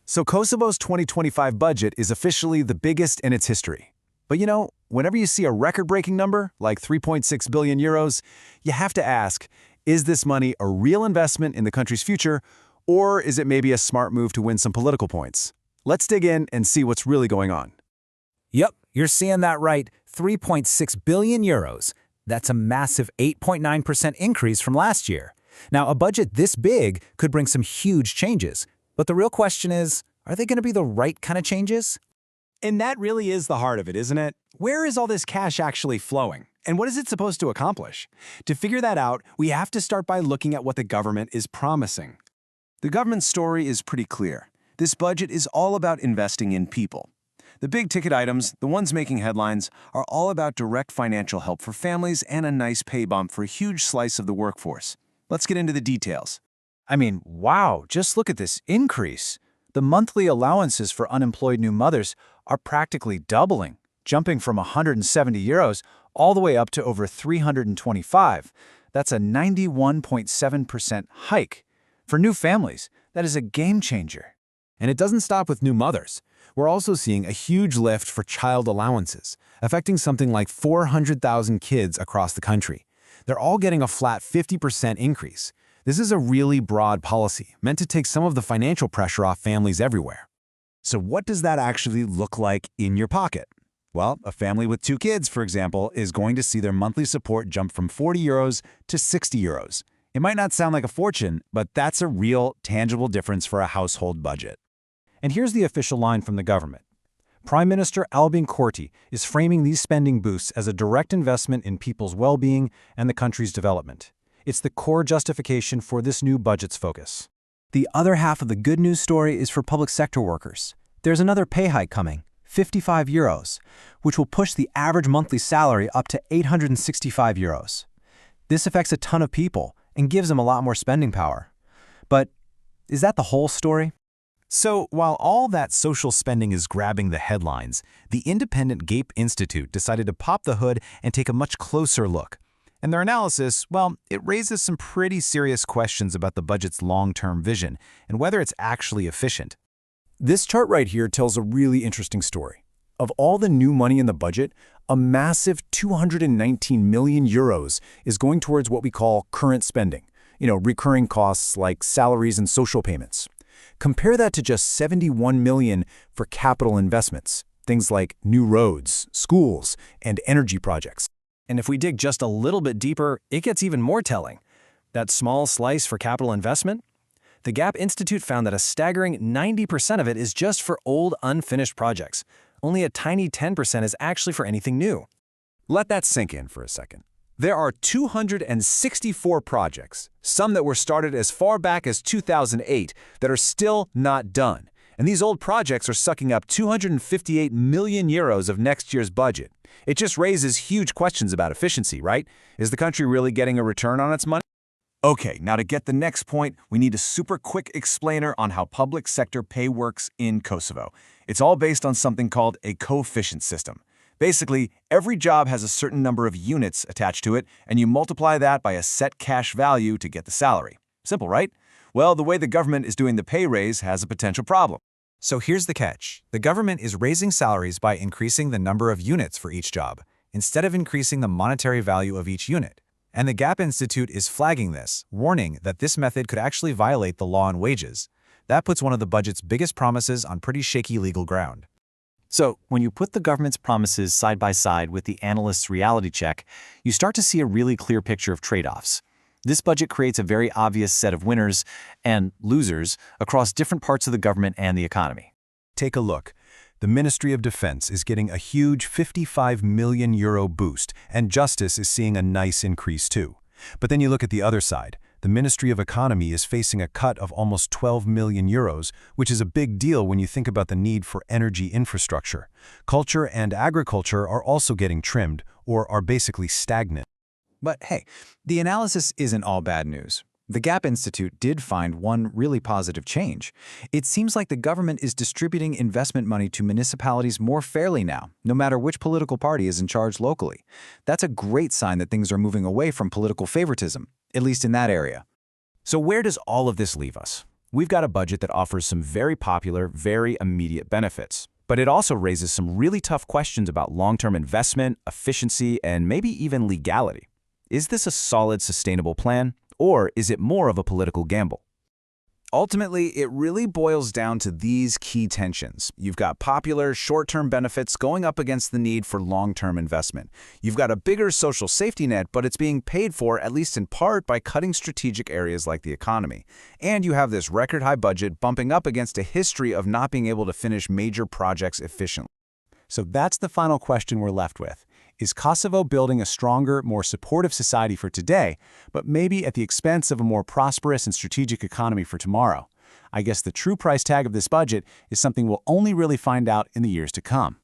So Kosovo's 2025 budget is officially the biggest in its history. But whenever you see a record-breaking number, like 3.6 billion euros, you have to ask, is this money a real investment in the country's future, or is it maybe a smart move to win some political points? Let's dig in and see what's really going on. Yep, you're seeing that right. 3.6 billion euros. That's a massive 8.9% increase from last year. Now, a budget this big could bring some huge changes. But the real question is, are they going to be the right kind of changes? And that really is the heart of it, isn't it? Where is all this cash actually flowing? And what is it supposed to accomplish? To figure that out, we have to start by looking at what the government is promising. The government's story is pretty clear. This budget is all about investing in people. The big-ticket items, the ones making headlines, are all about direct financial help for families and a nice pay bump for a huge slice of the workforce. Let's get into the details. I mean, wow, just look at this increase. The monthly allowances for unemployed new mothers are practically doubling, jumping from 170 euros all the way up to over 325. That's a 91.7% hike. For new families, that is a game changer. And it doesn't stop with new mothers. We're also seeing a huge lift for child allowances, affecting something like 400,000 kids across the country. They're all getting a flat 50% increase. This is a really broad policy, meant to take some of the financial pressure off families everywhere. So what does that actually look like in your pocket? Well, a family with 2 kids, for example, is going to see their monthly support jump from 40 euros to 60 euros. It might not sound like a fortune, but that's a real, tangible difference for a household budget. And here's the official line from the government. Prime Minister Albin Kurti is framing these spending boosts as a direct investment in people's well-being and the country's development. It's the core justification for this new budget's focus. The other half of the good news story is for public sector workers. There's another pay hike coming, 55 euros, which will push the average monthly salary up to 865 euros. This affects a ton of people and gives them a lot more spending power. But is that the whole story? So, while all that social spending is grabbing the headlines, the independent GAPE Institute decided to pop the hood and take a much closer look. And their analysis, well, it raises some pretty serious questions about the budget's long-term vision and whether it's actually efficient. This chart right here tells a really interesting story. Of all the new money in the budget, a massive 219 million euros is going towards what we call current spending, recurring costs like salaries and social payments. Compare that to just 71 million for capital investments, things like new roads, schools, and energy projects. And if we dig just a little bit deeper, it gets even more telling. That small slice for capital investment? The GAP Institute found that a staggering 90% of it is just for old, unfinished projects. Only a tiny 10% is actually for anything new. Let that sink in for a second. There are 264 projects, some that were started as far back as 2008, that are still not done. And these old projects are sucking up 258 million euros of next year's budget. It just raises huge questions about efficiency, right? Is the country really getting a return on its money? Okay, now to get the next point, we need a super quick explainer on how public sector pay works in Kosovo. It's all based on something called a coefficient system. Basically, every job has a certain number of units attached to it, and you multiply that by a set cash value to get the salary. Simple, right? Well, the way the government is doing the pay raise has a potential problem. So here's the catch. The government is raising salaries by increasing the number of units for each job, instead of increasing the monetary value of each unit. And the GAP Institute is flagging this, warning that this method could actually violate the law on wages. That puts one of the budget's biggest promises on pretty shaky legal ground. So, when you put the government's promises side by side with the analysts' reality check, you start to see a really clear picture of trade-offs. This budget creates a very obvious set of winners and losers across different parts of the government and the economy. Take a look. The Ministry of Defense is getting a huge 55 million euro boost, and Justice is seeing a nice increase too. But then you look at the other side. The Ministry of Economy is facing a cut of almost 12 million euros, which is a big deal when you think about the need for energy infrastructure. Culture and agriculture are also getting trimmed, or are basically stagnant. But hey, the analysis isn't all bad news. The GAP Institute did find one really positive change. It seems like the government is distributing investment money to municipalities more fairly now, no matter which political party is in charge locally. That's a great sign that things are moving away from political favoritism, at least in that area. So where does all of this leave us? We've got a budget that offers some very popular, very immediate benefits. But it also raises some really tough questions about long-term investment, efficiency, and maybe even legality. Is this a solid, sustainable plan, or is it more of a political gamble? Ultimately, it really boils down to these key tensions. You've got popular, short-term benefits going up against the need for long-term investment. You've got a bigger social safety net, but it's being paid for, at least in part, by cutting strategic areas like the economy. And you have this record-high budget bumping up against a history of not being able to finish major projects efficiently. So that's the final question we're left with. Is Kosovo building a stronger, more supportive society for today, but maybe at the expense of a more prosperous and strategic economy for tomorrow? I guess the true price tag of this budget is something we'll only really find out in the years to come.